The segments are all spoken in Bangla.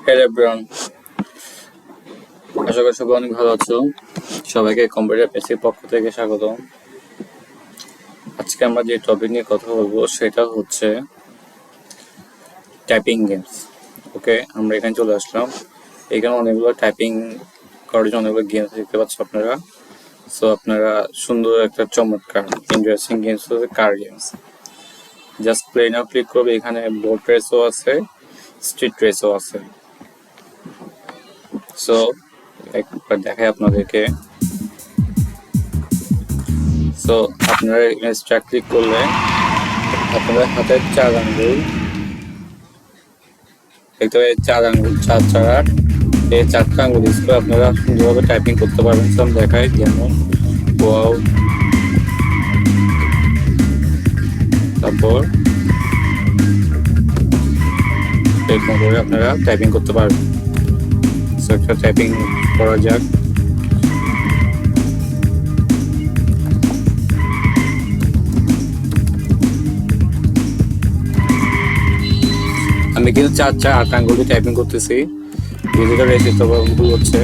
হ্যালো এভরিওয়ান, আশা করি সবাই অনেক ভালো আছো। সবাইকে কম্পিউটার পেসির পক্ষ থেকে স্বাগত। আজকে আমরা যে টপিক নিয়ে কথা বলবো সেটা হচ্ছে টাইপিং গেমস। ওকে, আমরা এখানে চলে আসলাম। এখানে অনেকগুলো টাইপিং করার জন্য অনেকগুলো গেমস দেখতে পাচ্ছ আপনারা। সো আপনারা সুন্দর একটা চমৎকার ইন্টারেস্টিং গেমস হচ্ছে car games. Just play now click করবে, এখানে বোট রেসও আছে, স্ট্রিট রেসও আছে। সো একবার দেখাই আপনাদেরকে। সো আপনারা স্টার্ট ক্লিক করলে আপনাদের হাতের 4 আঙ্গুল দেখতে পাবেন, 4 আঙ্গুল 4 4 এই 4টা আঙ্গুল ইউজ করে আপনারা সুন্দরভাবে টাইপিং করতে পারবেন। সব দেখাই, যেমন ওয়াও, তারপর এরকম করে আপনারা টাইপিং করতে পারবেন। সো একটা টাইপিং করা যাক। আমি কিন্তু 4 4 8 আঙ্গুল দিয়ে টাইপিং করতেছি। ডিজিটাল রেসিপি হচ্ছে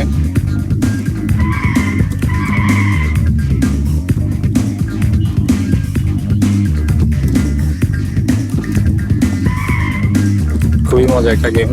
খুবই মজার একটা গেম।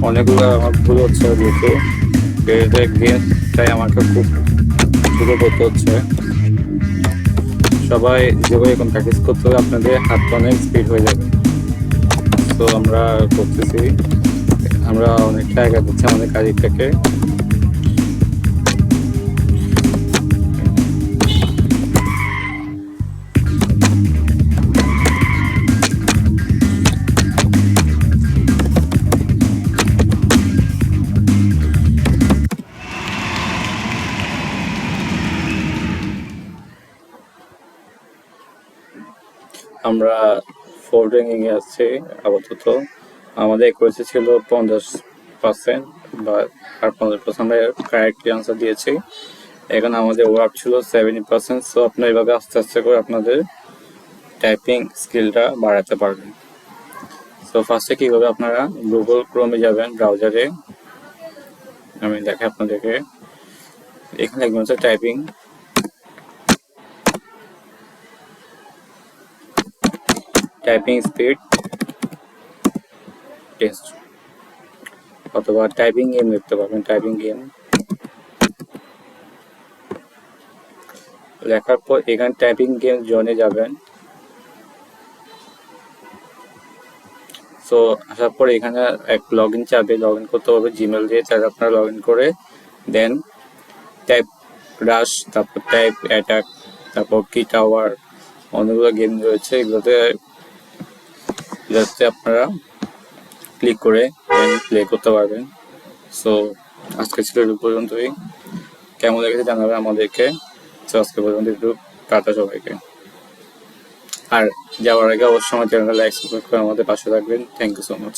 অনেকগুলো আমার ভুল হচ্ছে, যেহেতু গেমটাই আমাকে খুব শুরু করতে হচ্ছে। সবাই যেভাবে এখন প্র্যাকটিস করতে হবে, আপনাদের হাত অনেক স্পিড হয়ে যাবে। তো আমরা করতেছি, আমরা অনেকটা আগে দিচ্ছি আমাদের কাজের থেকে। আমরা 4 র্যাঙ্কিং এ আছি আপাতত। আমাদের অ্যাকুরেসি ছিল 50%, বা আর 50% আমরা কারেক্টলি আনসার দিয়েছি। এখানে আমাদের ওয়ার্ক ছিল 70%। সো আপনারা এইভাবে আস্তে আস্তে করে আপনাদের টাইপিং স্কিলটা বাড়াতে পারবেন। সো ফার্স্টে কীভাবে আপনারা গুগল ক্রোমে যাবেন, ব্রাউজারে। আমি দেখাই আপনাদেরকে। এখানে লিখবেন হচ্ছে টাইপিং স্পিড টেস্ট, অথবা টাইপিং গেম লিখতে পারবেন। টাইপিং গেম লেখার পর এখানে টাইপিং গেম জোনে যাবেন। সো আসার পর এখানে এক লগ ইন চাবে, লগ ইন করতে হবে জিমেল দিয়ে। তাহলে আপনারা লগ ইন করে দেন টাইপ রাশ, তারপর টাইপ অ্যাটাক, তারপর কি টাওয়ার, অনেকগুলো গেম রয়েছে। এগুলোতে আপনারা ক্লিক করে দেন প্লে করতে পারবেন। সো আজকে ছিল এই পর্যন্তই। কেমন লেগেছে জানাবেন আমাদেরকে। সো আজকে পর্যন্ত একটু টাটা সবাইকে। আর যাওয়ার আগে অবশ্যই আমার চ্যানেলটা লাইক সাবস্ক্রাইব করে আমাদের পাশে থাকবেন। Thank you so much.